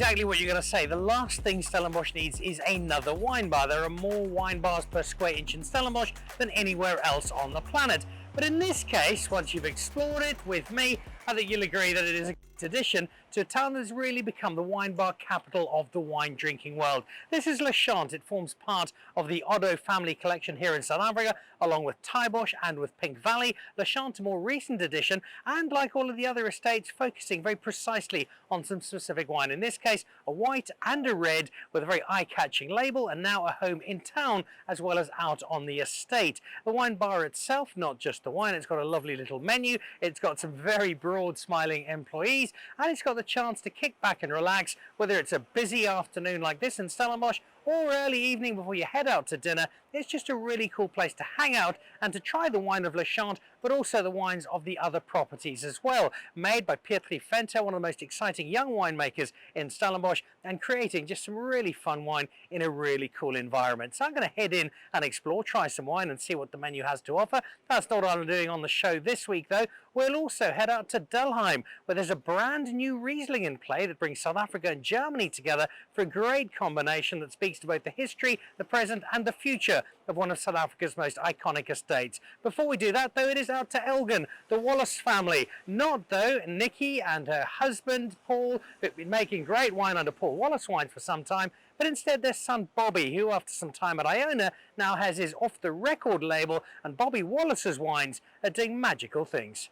exactly what you're going to say. The last thing Stellenbosch needs is another wine bar. There are more wine bars per square inch in Stellenbosch than anywhere else on the planet. But in this case, once you've explored it with me, I think you'll agree that it is a great addition to a town that has really become the wine bar capital of the wine drinking world. This is Le Chant. It forms part of the Otto family collection here in South Africa, along with Thaibosch and with Pink Valley. Le Chant, a more recent addition, and like all of the other estates, focusing very precisely on some specific wine. In this case, a white and a red with a very eye-catching label, and now a home in town as well as out on the estate. The wine bar itself, not just the wine, it's got a lovely little menu, it's got some very broad smiling employees, and it's got the chance to kick back and relax, whether it's a busy afternoon like this in Stellenbosch or early evening before you head out to dinner. It's just a really cool place to hang out and to try the wine of Le Chant, but also the wines of the other properties as well. Made by Pietri Venter, one of the most exciting young winemakers in Stellenbosch, and creating just some really fun wine in a really cool environment. So I'm going to head in and explore, try some wine and see what the menu has to offer. That's not what I'm doing on the show this week though. We'll also head out to Delheim, where there's a brand new Riesling in play that brings South Africa and Germany together for a great combination that speaks to both the history, the present and the future of one of South Africa's most iconic estates. Before we do that though, it is out to Elgin, the Wallace family. Not though Nikki and her husband Paul, who've been making great wine under Paul Wallace wines for some time, but instead their son Bobby, who after some time at Iona now has his Off the Record label, and Bobby Wallace's wines are doing magical things.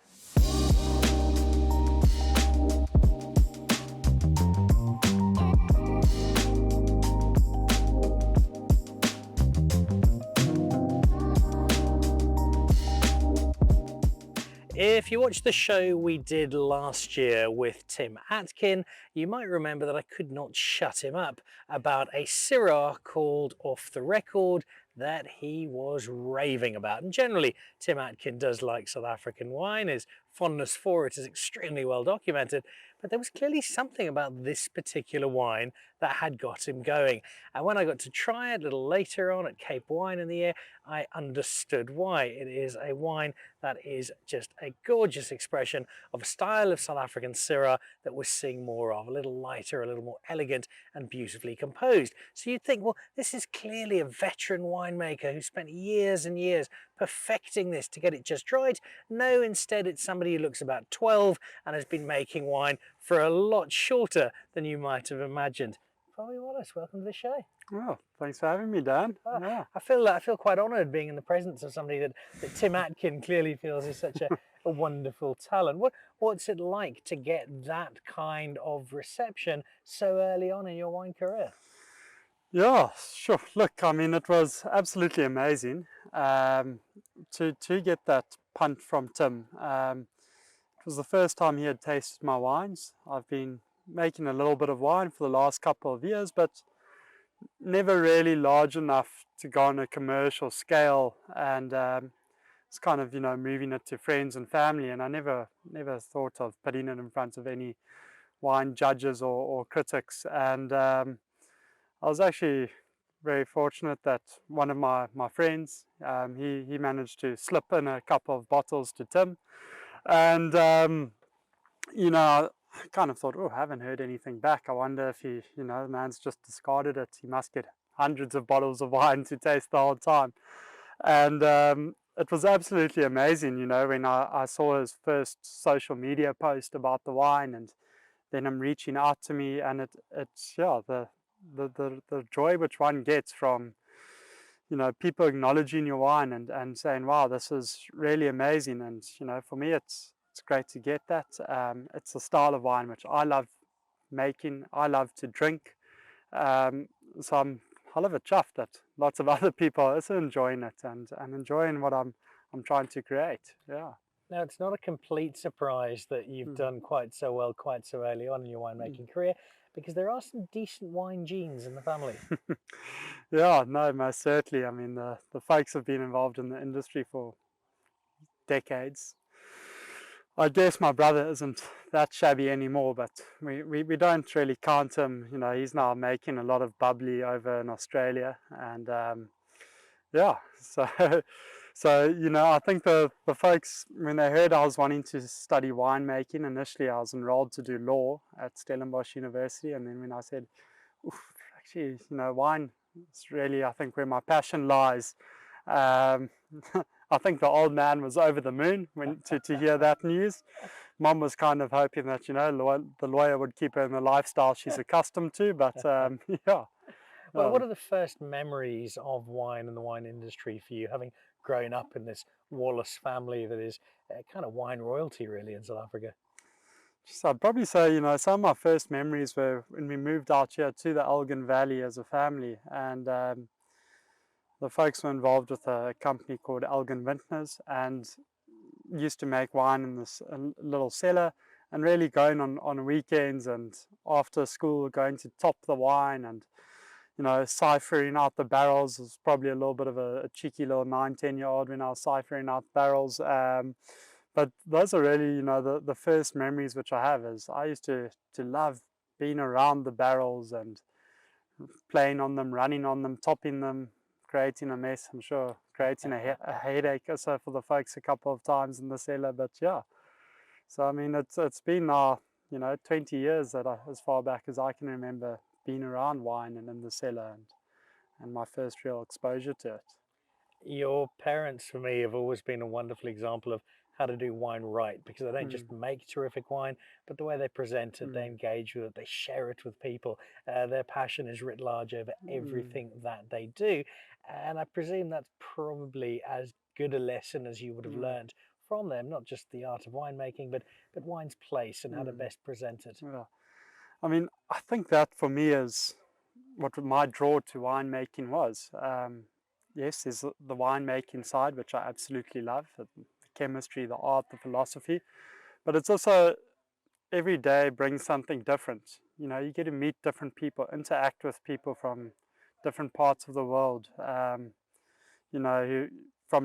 If you watched the show we did last year with Tim Atkin, you might remember that I could not shut him up about a Syrah called Off the Record that he was raving about. And generally, Tim Atkin does like South African wine. His fondness for it is extremely well documented. But there was clearly something about this particular wine that had got him going. And when I got to try it a little later on at Cape Wine in the year, I understood why. It is a wine that is just a gorgeous expression of a style of South African Syrah that we're seeing more of, a little lighter, a little more elegant and beautifully composed. So you'd think, well, this is clearly a veteran winemaker who spent years and years perfecting this to get it just right. No, instead it's somebody who looks about 12 and has been making wine for a lot shorter than you might have imagined. Bobby Wallace, welcome to the show. Oh, thanks for having me, Dan. Yeah. I feel quite honoured being in the presence of somebody that Tim Atkin clearly feels is such a wonderful talent. What's it like to get that kind of reception so early on in your wine career? Yeah, sure. Look, I mean, it was absolutely amazing to get that punt from Tim. It was the first time he had tasted my wines. I've been making a little bit of wine for the last couple of years, but never really large enough to go on a commercial scale, and it's kind of, you know, moving it to friends and family, and I never thought of putting it in front of any wine judges or critics. And I was actually very fortunate that one of my friends, he managed to slip in a couple of bottles to Tim, and you know, I kind of thought, oh, I haven't heard anything back. I wonder if he, you know, the man's just discarded it. He must get hundreds of bottles of wine to taste the whole time. And it was absolutely amazing, you know, when I saw his first social media post about the wine, and then him reaching out to me, and it's yeah, the joy which one gets from, you know, people acknowledging your wine and saying, wow, this is really amazing. And, you know, for me, it's great to get that. It's a style of wine which I love making, I love to drink. So I'm hell of a chuffed that lots of other people are also enjoying it and enjoying what I'm trying to create. Yeah. Now, it's not a complete surprise that you've done quite so well quite so early on in your winemaking career, because there are some decent wine genes in the family. Yeah, no, most certainly. I mean, the folks have been involved in the industry for decades. I guess my brother isn't that shabby anymore, but we don't really count him. You know, he's now making a lot of bubbly over in Australia, and yeah, so So, I think the folks, when they heard I was wanting to study winemaking, initially I was enrolled to do law at Stellenbosch University. And then when I said, "Oof, actually, wine is really, I think, where my passion lies," um, I think the old man was over the moon to hear that news. Mum was kind of hoping that, the lawyer would keep her in the lifestyle she's accustomed to. But yeah. Well, what Um, are the first memories of wine and the wine industry for you, having grown up in this Wallace family that is kind of wine royalty, really, in South Africa? So I'd probably say, some of my first memories were when we moved out here to the Elgin Valley as a family. And the folks were involved with a company called Elgin Vintners and used to make wine in this little cellar, and really going on weekends and after school, going to top the wine and, ciphering out the barrels. Was probably a little bit of a cheeky little 9, 10-year-old when I was ciphering out barrels. But those are really, the first memories which I have. Is I used to love being around the barrels and playing on them, running on them, topping them, creating a mess. I'm sure creating a headache or so for the folks a couple of times in the cellar. But yeah, so I mean, it's been now, 20 years that as far back as I can remember being around wine and in the cellar, and my first real exposure to it. Your parents, for me, have always been a wonderful example of how to do wine right, because they don't just Mm, make terrific wine, but the way they present it, they mm, engage with it, they share it with people. Their passion is writ large over mm, everything that they do. And I presume that's probably as good a lesson as you would have mm, learned from them, not just the art of winemaking, but wine's place and how to mm. best present it. Yeah. I mean, I think that for me is what my draw to winemaking was. Yes, there's the winemaking side, which I absolutely love, the chemistry, the art, the philosophy, but it's also every day brings something different. You get to meet different people, interact with people from different parts of the world, from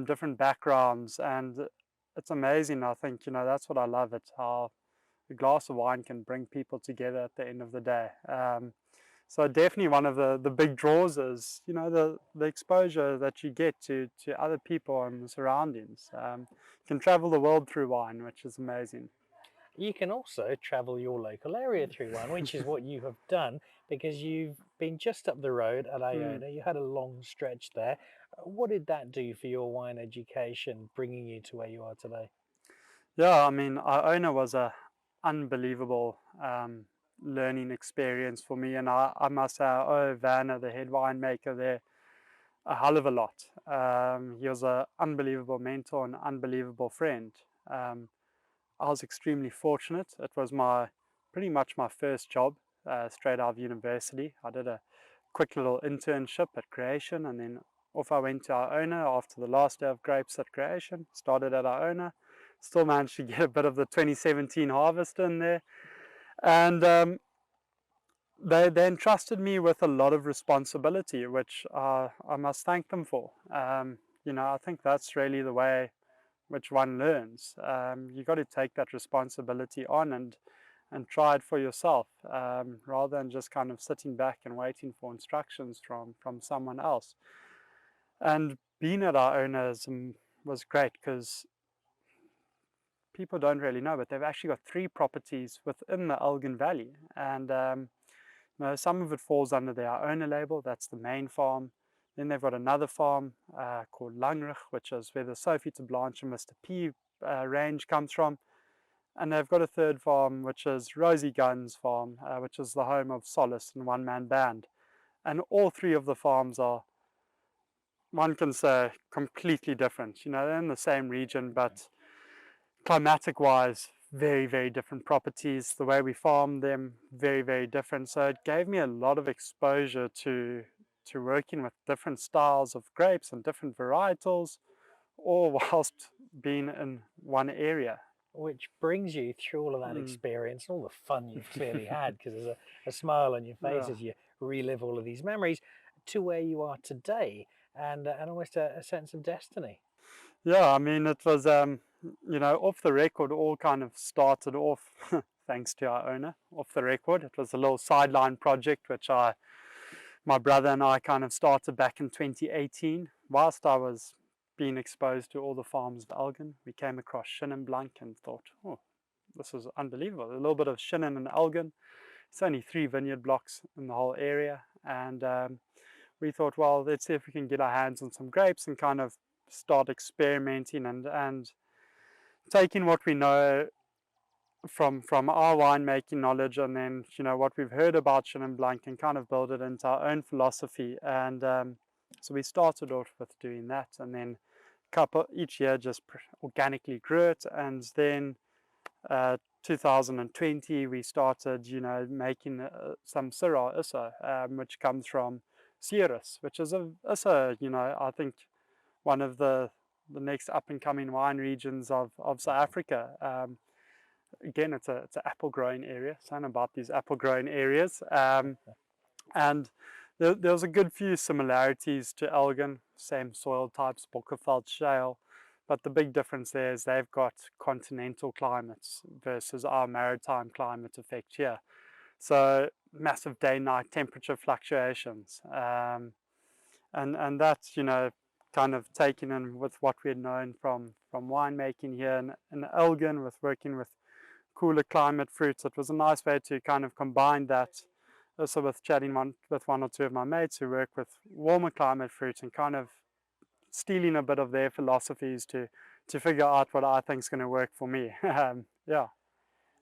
different backgrounds, and it's amazing. I think, that's what I love. It's how a glass of wine can bring people together at the end of the day. So definitely one of the big draws is, the exposure that you get to other people and the surroundings. You can travel the world through wine, which is amazing. You can also travel your local area through one, which is what you have done because you've been just up the road at Mm. Iona. You had a long stretch there. What did that do for your wine education, bringing you to where you are today? Yeah, I mean, Iona was a unbelievable learning experience for me, and I must say I owe Vanna, the head winemaker there, a hell of a lot. He was an unbelievable mentor and unbelievable friend. Um, I was extremely fortunate. It was pretty much my first job straight out of university. I did a quick little internship at Creation, and then off I went to Iona after the last day of grapes at Creation. Started at Iona, still managed to get a bit of the 2017 harvest in there, and they entrusted me with a lot of responsibility, which I must thank them for. I think that's really the way which one learns. You got to take that responsibility on and try it for yourself, rather than just kind of sitting back and waiting for instructions from someone else. And being at our owners was great because people don't really know, but they've actually got 3 properties within the Elgin Valley, and some of it falls under their owner label. That's the main farm. Then they've got another farm called Langrich, which is where the Sophie to Blanche and Mr. P range comes from. And they've got a third farm, which is Rosie Gunn's farm, which is the home of Solace and One Man Band. And all 3 of the farms are, one can say, completely different. They're in the same region, but climatic wise, very, very different properties. The way we farm them, very, very different. So it gave me a lot of exposure to working with different styles of grapes and different varietals, all whilst being in one area. Which brings you through all of that Mm. experience, all the fun you've clearly had, because there's a smile on your face Yeah. as you relive all of these memories, to where you are today, and almost a sense of destiny. Yeah, I mean, it was, off the record, all kind of started off, thanks to our owner, off the record. It was a little sideline project, which my brother and I kind of started back in 2018, whilst I was been exposed to all the farms of Elgin. We came across Chenin Blanc and thought, oh, this is unbelievable. A little bit of Chenin and Elgin. It's only 3 vineyard blocks in the whole area. And we thought, well, let's see if we can get our hands on some grapes and kind of start experimenting and taking what we know from our winemaking knowledge, and then what we've heard about Chenin Blanc, and kind of build it into our own philosophy. And so we started off with doing that, and then each year just organically grew it. And then 2020 we started making some Syrah Issa, which comes from Ceres, which is a Issa, I think one of the next up and coming wine regions of South Africa. Again, it's an apple growing area, something about these apple growing areas. And there was a good few similarities to Elgin, same soil types, Bockerveld shale, but the big difference there is they've got continental climates versus our maritime climate effect here. So massive day-night temperature fluctuations, and that's kind of taken in with what we had known from winemaking here in Elgin, with working with cooler climate fruits. It was a nice way to kind of combine that also with chatting with one or two of my mates who work with warmer climate fruits, and kind of stealing a bit of their philosophies to figure out what I think is going to work for me. Yeah.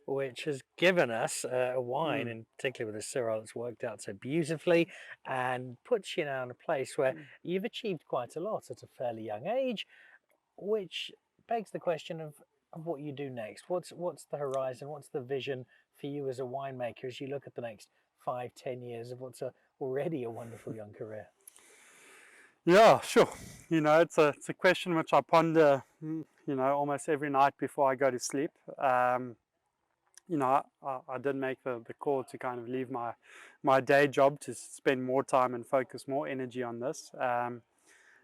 Which has given us a wine, and particularly with the Syrah, that's worked out so beautifully and puts you now in a place where you've achieved quite a lot at a fairly young age, which begs the question of what you do next. What's the horizon? What's the vision for you as a winemaker as you look at the next 5-10 years of what's already a wonderful young career? Yeah, sure. It's a question which I ponder, almost every night before I go to sleep. I did make the call to kind of leave my day job to spend more time and focus more energy on this.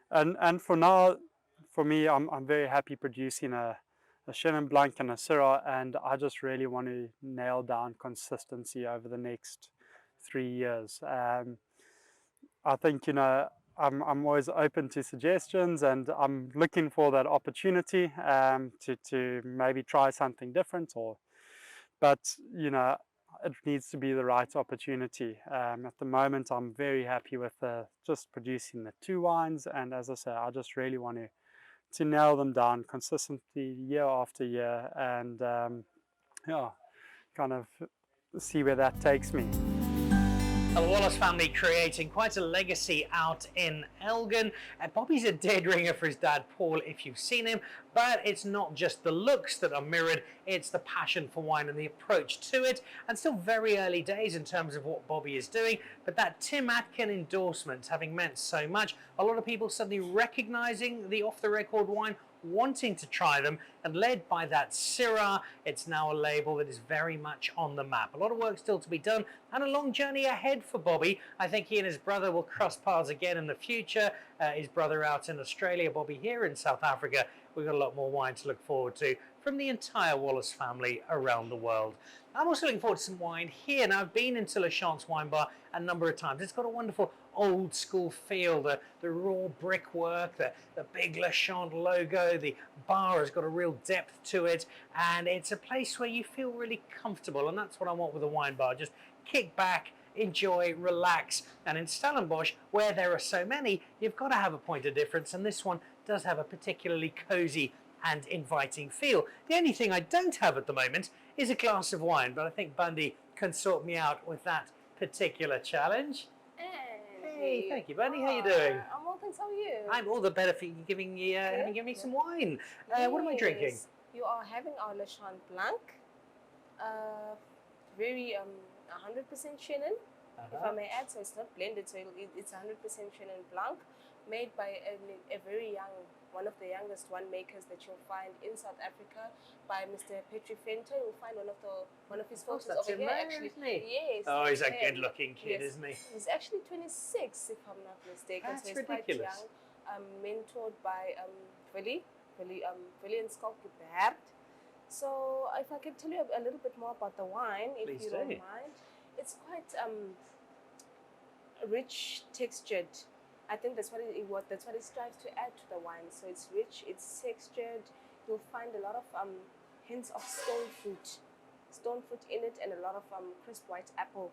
And for now, for me, I'm very happy producing a Chenin Blanc and a Syrah, and I just really want to nail down consistency over the next 3 years. I think I'm always open to suggestions, and I'm looking for that opportunity to maybe try something different, but it needs to be the right opportunity. At the moment, I'm very happy with just producing the 2 wines, and as I say, I just really want to nail them down consistently year after year, and kind of see where that takes me. The Wallace family creating quite a legacy out in Elgin. Bobby's a dead ringer for his dad Paul, if you've seen him, but it's not just the looks that are mirrored, it's the passion for wine and the approach to it. And still very early days in terms of what Bobby is doing, but that Tim Atkin endorsement having meant so much, a lot of people suddenly recognizing the off-the-record wine, wanting to try them, and led by that Syrah, it's now a label that is very much on the map. A lot of work still to be done, and a long journey ahead for Bobby. I think he and his brother will cross paths again in the future. His brother out in Australia, Bobby here in South Africa. We've got a lot more wine to look forward to from the entire Wallace family around the world. I'm also looking forward to some wine here. Now, I've been into Le Champs Wine Bar a number of times. It's got a wonderful old school feel, the raw brickwork, the big Le Champs logo, the bar has got a real depth to it, and it's a place where you feel really comfortable, and that's what I want with a wine bar. Just kick back, enjoy, relax. And in Stellenbosch, where there are so many, you've got to have a point of difference, and this one does have a particularly cozy and inviting feel. The only thing I don't have at the moment is a glass of wine, but I think Bundy can sort me out with that particular challenge. Hey, thank you, Bundy. How you doing? I'm well, thanks. How are you? I'm all the better for you giving me some wine. What am I drinking? You are having our Le Champs Blanc, very 100% Chenin, if I may add. So it's not blended, so it's 100% Chenin Blanc, made by a very young, one of the youngest winemakers that you'll find in South Africa, by Mr. Petri Fento. You'll find one of his photos over here. Actually, isn't he? Yes. Oh, he's a good-looking kid, yes. Isn't he? He's actually 26, if I'm not mistaken. That's so he's ridiculous. quite young. Mentored by Willie and Schalk Bert. So if I can tell you a little bit more about the wine, if you don't mind. It's quite rich textured I think that's that's what it strives to add to the wine. So it's rich, it's textured. You'll find a lot of hints of stone fruit in it, and a lot of crisp white apple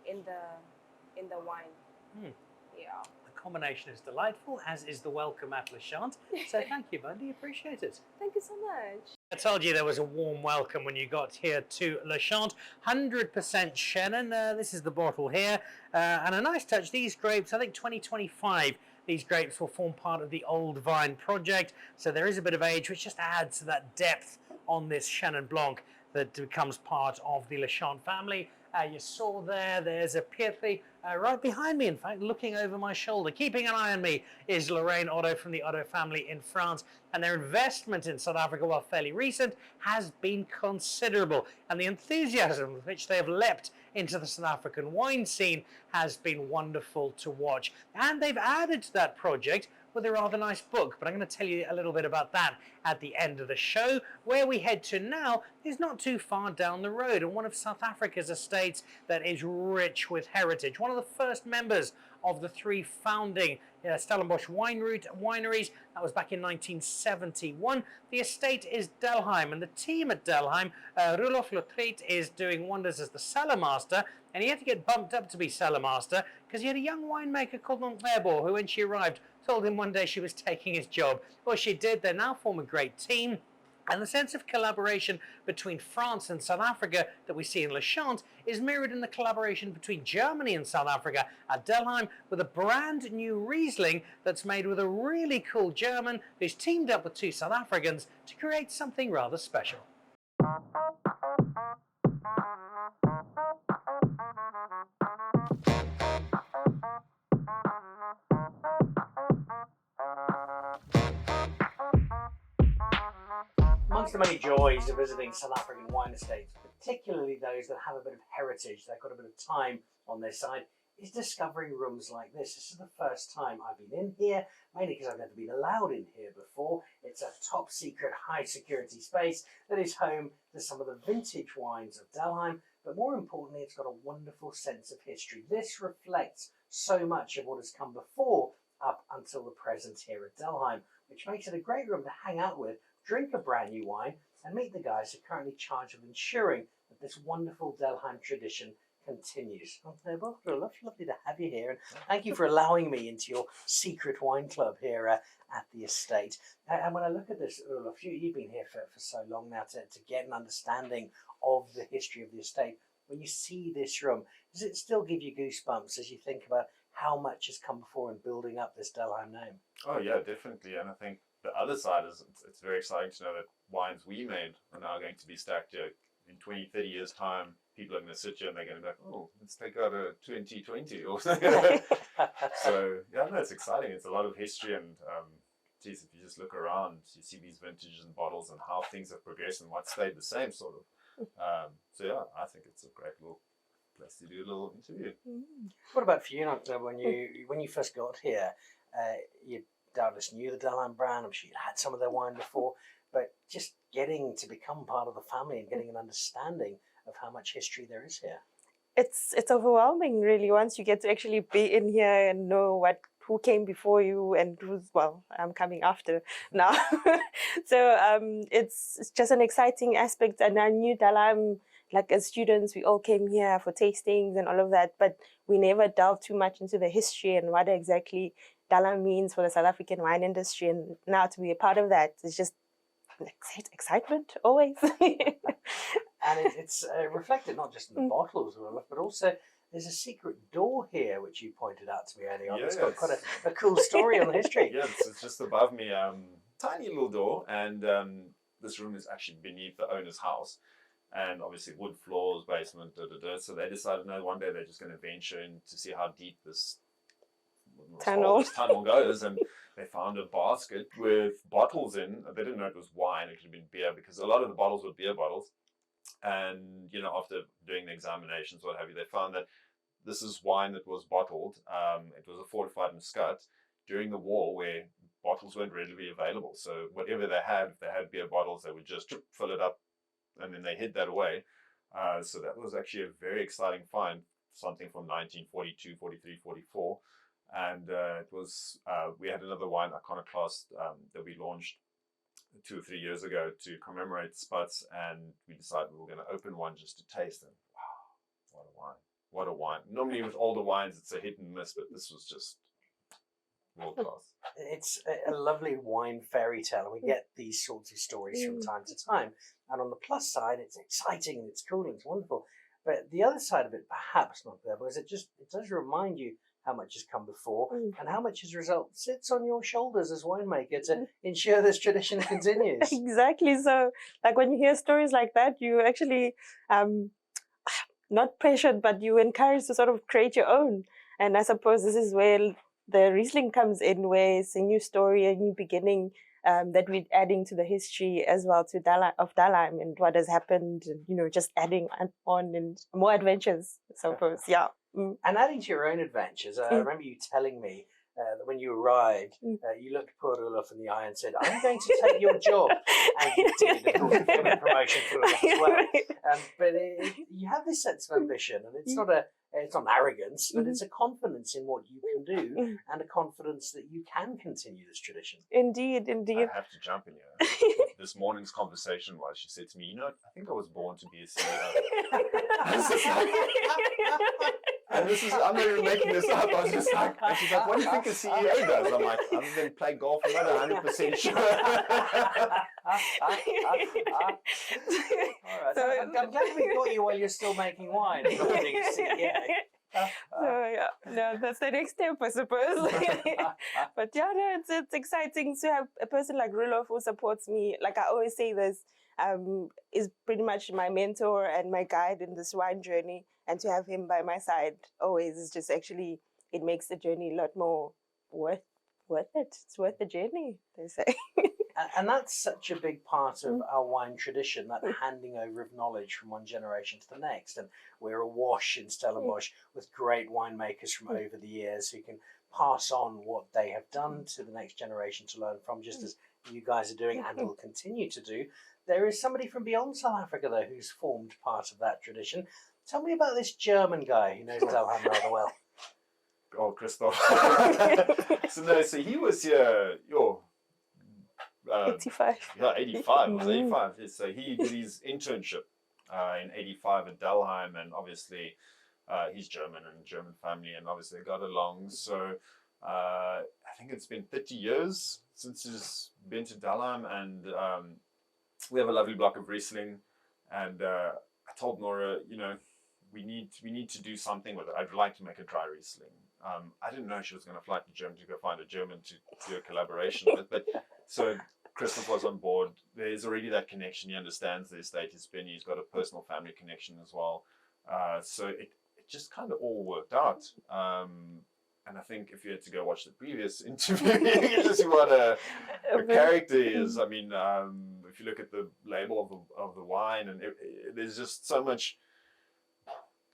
in the wine. Hmm. Yeah. The combination is delightful, as is the welcome at Le Chant. So thank you, Bundy. Appreciate it. Thank you so much. I told you there was a warm welcome when you got here to Le Chant. 100% Chenin. This is the bottle here. And a nice touch. These grapes, I think 2025, these grapes will form part of the Old Vine project. So there is a bit of age, which just adds to that depth on this Chenin Blanc that becomes part of the Le Chant family. You saw there's a Pietri right behind me, in fact, looking over my shoulder. Keeping an eye on me is Lorraine Otto from the Otto family in France. And their investment in South Africa, while fairly recent, has been considerable. And the enthusiasm with which they have leapt into the South African wine scene has been wonderful to watch. And they've added to that project with a rather nice book, but I'm going to tell you a little bit about that at the end of the show. Where we head to now is not too far down the road, and one of South Africa's estates that is rich with heritage. One of the first members of the three founding Stellenbosch wineries. That was back in 1971. The estate is Delheim, and the team at Delheim, Roelof Lotreet, is doing wonders as the cellar master, and he had to get bumped up to be cellar master because he had a young winemaker called Ntebo, who, when she arrived, told him one day she was taking his job. Well, she did. They now form a great team. And the sense of collaboration between France and South Africa that we see in Le Chant is mirrored in the collaboration between Germany and South Africa at Delheim, with a brand new Riesling that's made with a really cool German who's teamed up with two South Africans to create something rather special. Amongst the many joys of visiting South African wine estates, particularly those that have a bit of heritage, they've got a bit of time on their side, is discovering rooms like this. This is the first time I've been in here, mainly because I've never been allowed in here before. It's a top secret, high security space that is home to some of the vintage wines of Delheim, but more importantly, it's got a wonderful sense of history. This reflects so much of what has come before up until the present here at Delheim, which makes it a great room to hang out with, drink a brand new wine, and meet the guys who are currently charged with ensuring that this wonderful Delheim tradition continues. Well, lovely to have you here, and thank you for allowing me into your secret wine club here at the estate. And when I look at this, Roelof, you've been here for so long now to get an understanding of the history of the estate. When you see this room, does it still give you goosebumps as you think about how much has come before in building up this Delheim name? Oh yeah, definitely. And I think the other side is it's very exciting to know that wines we made are now going to be stacked here. In 20, 30 years time, people are going to sit here and they're going to be like, oh, let's take out a 2020 or something. So yeah, no, it's exciting. It's a lot of history, and geez, if you just look around, you see these vintages and bottles and how things have progressed and what stayed the same, sort of. So yeah, I think it's a great little place to do a little interview. What about for you, when you first got here, you doubtless knew the Delheim brand. I'm sure you had some of their wine before, but just getting to become part of the family and getting an understanding of how much history there is here. It's overwhelming, really, once you get to actually be in here and know who came before you and who's, well, I'm coming after now. So it's just an exciting aspect. And I knew Delheim, like as students, we all came here for tastings and all of that, but we never delved too much into the history and what exactly Delheim means for the South African wine industry. And now to be a part of that, it's just excitement always. And it's reflected not just in the bottles, but also there's a secret door here, which you pointed out to me earlier on. It's got quite a cool story on the history. Yeah, it's just above me, tiny little door, and this room is actually beneath the owner's house. And obviously wood floors, basement, So they decided, no, one day they're just going to venture in to see how deep this tunnel goes, and they found a basket with bottles in. They didn't know it was wine, it could have been beer, because a lot of the bottles were beer bottles. And after doing the examinations, what have you, they found that this is wine that was bottled. It was a fortified muscat during the war, where bottles weren't readily available. So whatever they had, if they had beer bottles, they would just fill it up, and then they hid that away. So that was actually a very exciting find, something from 1942, 43, 44. And it was, we had another wine, Iconoclast, that we launched 2 or 3 years ago to commemorate Sputz, and we decided we were going to open one just to taste, and wow, what a wine. What a wine. Normally with older wines, it's a hit and miss, but this was just world class. It's a lovely wine fairy tale. We get these sorts of stories from time to time. And on the plus side, it's exciting and it's cool and it's wonderful. But the other side of it, perhaps not there, because it does remind you how much has come before and how much as a result sits on your shoulders as winemaker to ensure this tradition continues. Exactly. So, like when you hear stories like that, you actually not pressured, but you encouraged to sort of create your own. And I suppose this is where the Riesling comes in, where it's a new story, a new beginning, that we're adding to the history as well to Delheim and what has happened, and, you know, just adding on and more adventures, I suppose. Yeah. And adding to your own adventures, I remember you telling me that when you arrived, you looked poor Ulf in the eye and said, "I'm going to take your job." And you did, of course, given a promotion for Ulf as well. But you have this sense of ambition, and it's not arrogance, but it's a confidence in what you can do and a confidence that you can continue this tradition. Indeed, indeed. I have to jump in here. This morning's conversation was, she said to me, "You know, I think I was born to be a CEO." And this is, I'm not even making this up. I was just like, and she's like, "What do you think a CEO does?" I'm like, "I'm going to play golf. I'm not 100% sure." All right. So I'm glad we got you while you're still making wine. And not being a CEO. So yeah, no, that's the next step, I suppose. But yeah, no, it's exciting to have a person like Rudolf who supports me. Like I always say, this is pretty much my mentor and my guide in this wine journey, and to have him by my side always is just actually, it makes the journey a lot more worth it. It's worth the journey, they say. And that's such a big part of our wine tradition, that handing over of knowledge from one generation to the next. And we're awash in Stellenbosch with great winemakers from over the years who can pass on what they have done to the next generation to learn from, just as you guys are doing and will continue to do. There is somebody from beyond South Africa, though, who's formed part of that tradition. Tell me about this German guy who knows Delheim rather well. Oh, Christoph. So he was here, 85. Yeah, 85. It was 85. So he did his internship in 85 at Delheim, and obviously he's German and German family, and obviously got along. So I think it's been 30 years since he's been to Delheim, and we have a lovely block of Riesling. And I told Nora, you know, we need to do something with it. I'd like to make a dry Riesling. I didn't know she was going to fly to Germany to go find a German to do a collaboration with, but so Christoph was on board. There's already that connection. He understands the estate he's been. He's got a personal family connection as well. So it just kind of all worked out. And I think if you had to go watch the previous interview, you can just see what a character he is. I mean, if you look at the label of the wine, and there's just so much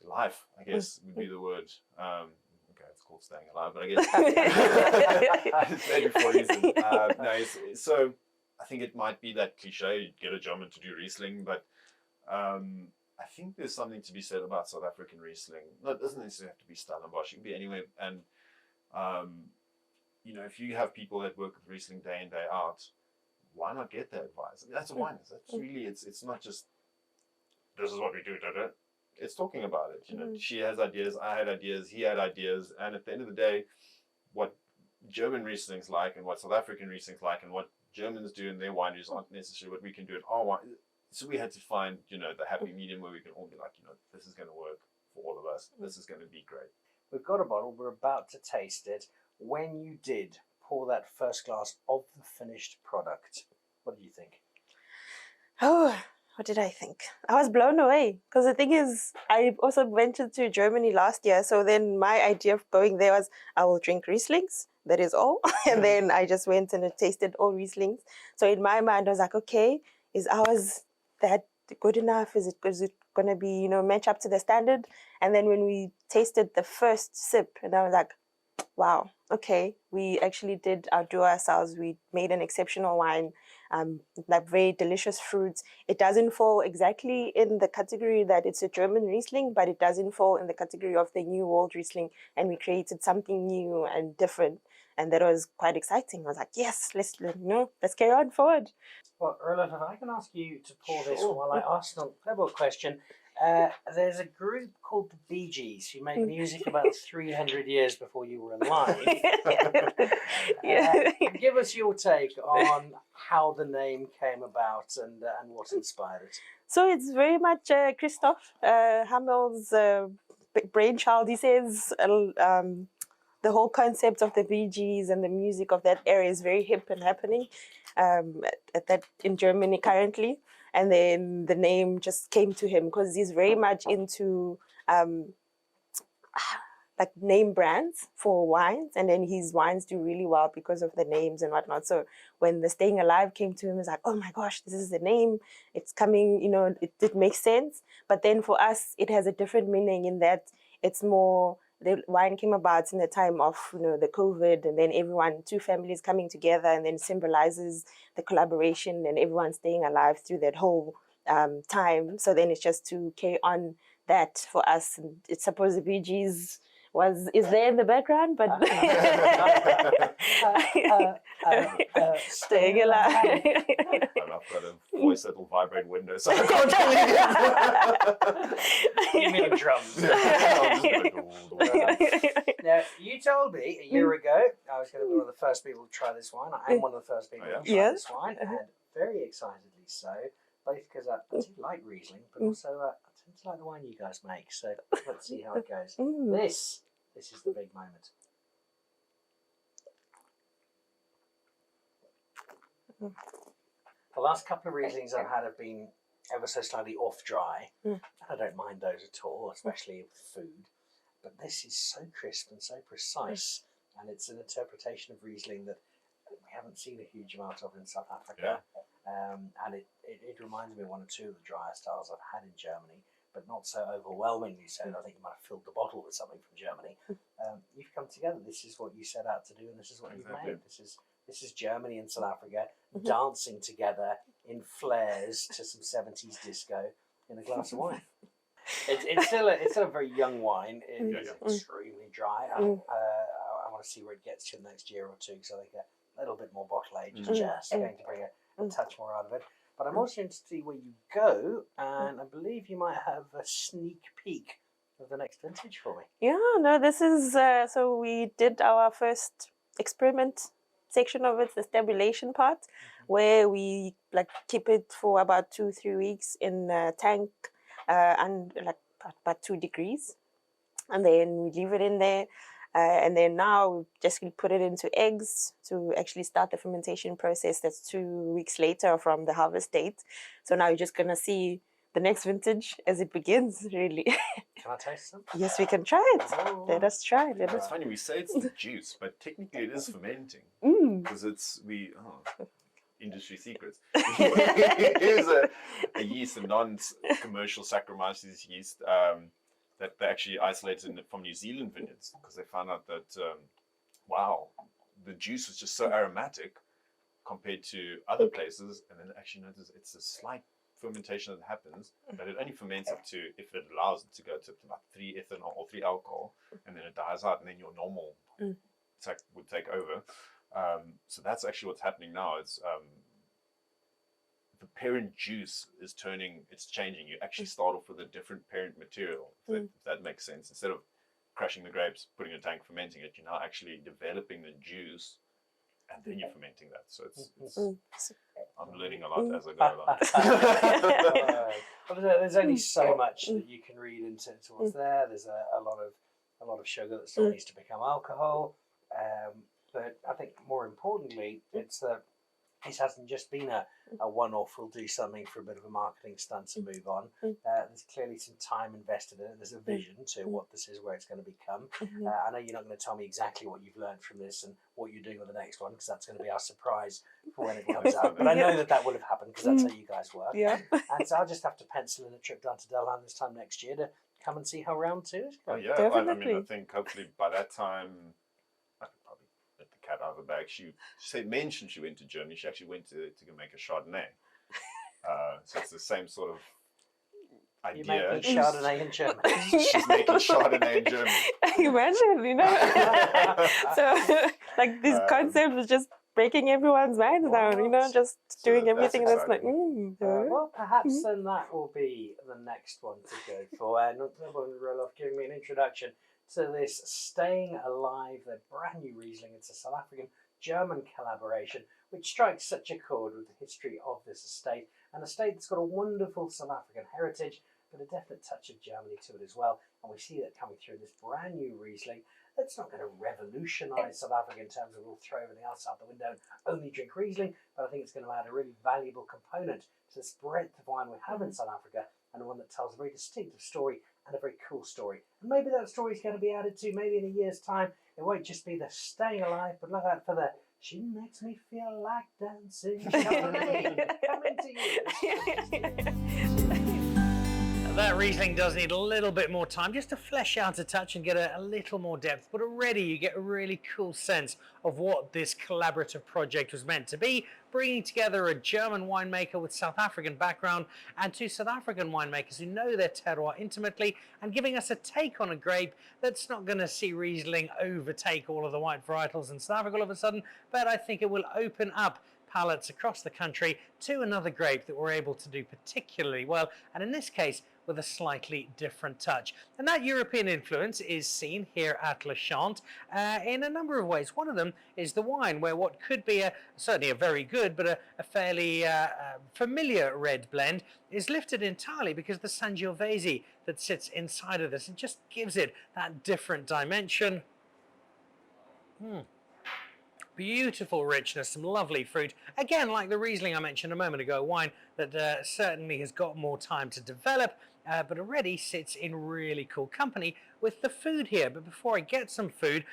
life, I guess would be the word. Okay, it's called staying alive, but I guess it's maybe for a reason. So I think it might be that cliche, get a German to do Riesling, but I think there's something to be said about South African Riesling. No, it doesn't necessarily have to be Stellenbosch, it can be anywhere. And you know, if you have people that work with Riesling day in, day out, why not get that advice? I mean, that's a wine. That's really, it's not just, this is what we do, it's talking about it. You know, she has ideas, I had ideas, he had ideas, and at the end of the day, what German Riesling's like and what South African Riesling's like and what Germans do in their wineries aren't necessarily what we can do at our wine. So we had to find, you know, the happy medium where we can all be like, you know, this is going to work for all of us. This is going to be great. We've got a bottle. We're about to taste it. When you did pour that first glass of the finished product, what did you think? Oh, what did I think? I was blown away, because the thing is, I also went to Germany last year. So then my idea of going there was, I will drink Rieslings. That is all. And then I just went and tasted all Rieslings. So in my mind, I was like, okay, is ours that good enough? Is it going to be, you know, match up to the standard? And then when we tasted the first sip, and I was like, wow, okay, we actually did outdo ourselves. We made an exceptional wine, like very delicious fruits. It doesn't fall exactly in the category that it's a German Riesling, but it doesn't fall in the category of the New World Riesling. And we created something new and different. And that was quite exciting. I was like, yes, let's carry on forward. Well, Roland, if I can ask you to pour this Sure. while I ask an incredible question. There's a group called the Bee Gees who made music about 300 years before you were alive. Give us your take on how the name came about and what inspired it. So it's very much Christoph Hammel's brainchild. He says the whole concept of the Bee Gees and the music of that area is very hip and happening at that in Germany currently. And then the name just came to him because he's very much into like name brands for wines, and then his wines do really well because of the names and whatnot. So when the Staying Alive came to him, he was like, oh my gosh, this is the name. It's coming, it did make sense. But then for us, it has a different meaning in that it's more, the wine came about in the time of the COVID, and then two families coming together, and then symbolizes the collaboration and everyone staying alive through that whole time. So then it's just to carry on that for us. And it's supposed the Bee Gees is there in the background, but staying alive. I've got a voice that will vibrate windows, so I can't really You mean drums. Now, you told me a year ago I was going to be one of the first people to try this wine. I am one of the first people to try this wine, and very excitedly so, both because I do like Riesling, but also I tend to like the wine you guys make, so let's see how it goes. This is the big moment. The last couple of Rieslings I've had have been ever so slightly off dry. I don't mind those at all, especially with food. But this is so crisp and so precise, and it's an interpretation of Riesling that we haven't seen a huge amount of in South Africa. And it reminds me of one or two of the drier styles I've had in Germany, but not so overwhelmingly so. I think you might have filled the bottle with something from Germany. You've come together. This is what you set out to do, and this is what you've made. This is Germany and South Africa dancing together in flares to some 70s disco in a glass of wine. It's still a very young wine. It is extremely dry. I want to see where it gets to the next year or two, because I think a little bit more bottle age is just going to bring a touch more out of it. But I'm also interested to see where you go, and I believe you might have a sneak peek of the next vintage for me. Yeah, no, this is, so we did our first experiment section of it, the stabulation part, where we keep it for about 2-3 weeks in a tank and about 2 degrees, and then we leave it in there. And then now we just put it into eggs to actually start the fermentation process. That's 2 weeks later from the harvest date. So now you're just going to see the next vintage as it begins, really. Can I taste some? Yes, we can try it. Let us try. It's funny, we say it's the juice, but technically it is fermenting. Because industry secrets. It is a yeast, a non-commercial Saccharomyces yeast, that they actually isolated from New Zealand vineyards, because they found out that, the juice was just so aromatic compared to other places, and then actually noticed it's a slight fermentation that happens, but it only ferments up to, if it allows it to go to about 3 ethanol or 3 alcohol, and then it dies out, and then your normal would take over. So that's actually what's happening now. It's the parent juice is changing. You actually start off with a different parent material, if that makes sense. Instead of crushing the grapes, putting it in a tank, fermenting it, you're now actually developing the juice, and then you're fermenting that. So I'm learning a lot as I go along. Well, there's only so much that you can read into what's there. There's a lot of sugar that still needs to become alcohol. But I think more importantly, it's that this hasn't just been a one-off, we'll do something for a bit of a marketing stunt and move on. There's clearly some time invested in it. There's a vision to what this is, where it's going to become. I know you're not going to tell me exactly what you've learned from this and what you're doing with the next one, because that's going to be our surprise for when it comes out. But I know that will have happened, because that's how you guys work. And so I'll just have to pencil in a trip down to Delheim this time next year to come and see how round 2 is going. I think hopefully by that time I could probably her bag. She mentioned she went to Germany. She actually went to make a Chardonnay. So it's the same sort of idea. You're making Chardonnay in Germany. She's making Chardonnay in Germany. Imagine, you know. So like this concept was just breaking everyone's minds down, you know, just So doing that's everything that's like, exciting. Well, perhaps then that will be the next one to go for. And Roloff giving me an introduction to this Staying Alive, the brand new Riesling. It's a South African-German collaboration, which strikes such a chord with the history of this estate. An estate that's got a wonderful South African heritage, but a definite touch of Germany to it as well. And we see that coming through this brand new Riesling. That's not going to revolutionise South Africa in terms of we'll throw everything else out the window and only drink Riesling, but I think it's going to add a really valuable component to this breadth of wine we have in South Africa, and one that tells a very distinctive story and a very cool story. And maybe that story is going to be added to maybe in a year's time. It won't just be the Staying Alive, but look out for the She Makes Me Feel Like Dancing. Coming to you. That Riesling does need a little bit more time just to flesh out a touch and get a little more depth, but already you get a really cool sense of what this collaborative project was meant to be, bringing together a German winemaker with South African background and two South African winemakers who know their terroir intimately, and giving us a take on a grape that's not going to see Riesling overtake all of the white varietals in South Africa all of a sudden, but I think it will open up palates across the country to another grape that we're able to do particularly well, and in this case with a slightly different touch. And that European influence is seen here at Le Chant in a number of ways. One of them is the wine, where what could be certainly a very good but a fairly familiar red blend is lifted entirely because the Sangiovese that sits inside of this, it just gives it that different dimension. Beautiful richness, some lovely fruit. Again, like the Riesling I mentioned a moment ago, wine that certainly has got more time to develop, but already sits in really cool company with the food here. But before I get some food,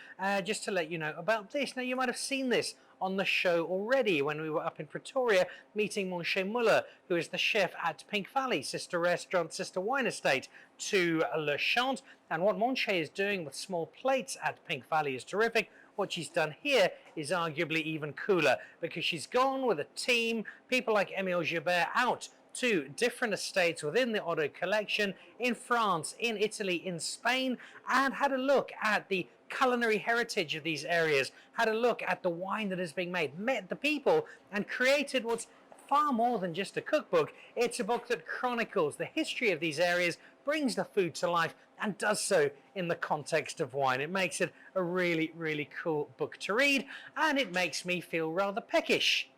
just to let you know about this. Now, you might have seen this on the show already when we were up in Pretoria meeting Monche Muller, who is the chef at Pink Valley, sister restaurant, sister wine estate to Le Chant. And what Monche is doing with small plates at Pink Valley is terrific. What she's done here is arguably even cooler, because she's gone with a team, people like Emile Gibert, out to different estates within the Otto collection in France, in Italy, in Spain, and had a look at the culinary heritage of these areas, had a look at the wine that is being made, met the people, and created what's far more than just a cookbook. It's a book that chronicles the history of these areas, brings the food to life, and does so in the context of wine. It makes it a really, really cool book to read, and it makes me feel rather peckish.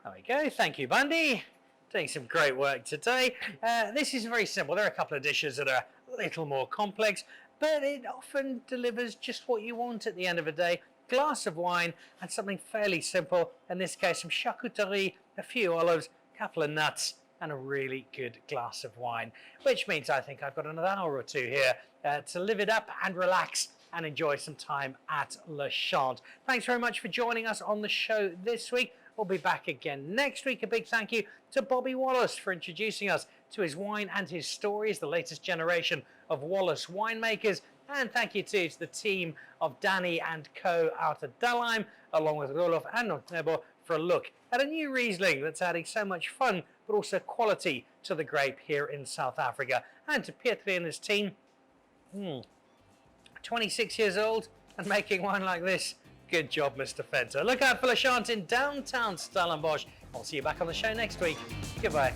There we go. Thank you, Bundy. Doing some great work today. This is very simple. There are a couple of dishes that are a little more complex, but it often delivers just what you want at the end of the day. Glass of wine and something fairly simple. In this case, some charcuterie, a few olives, a couple of nuts, and a really good glass of wine, which means I think I've got another hour or two here to live it up and relax and enjoy some time at Le Chant. Thanks very much for joining us on the show this week. We'll be back again next week. A big thank you to Bobby Wallace for introducing us to his wine and his stories, the latest generation of Wallace winemakers. And thank you too to the team of Danny and co out at Delheim, along with Roloff and Nontebo, for a look at a new Riesling that's adding so much fun but also quality to the grape here in South Africa. And to Pietri and his team, 26 years old and making wine like this. Good job, Mr. Fenter. Look out for Le Chant in downtown Stellenbosch. I'll see you back on the show next week. Goodbye.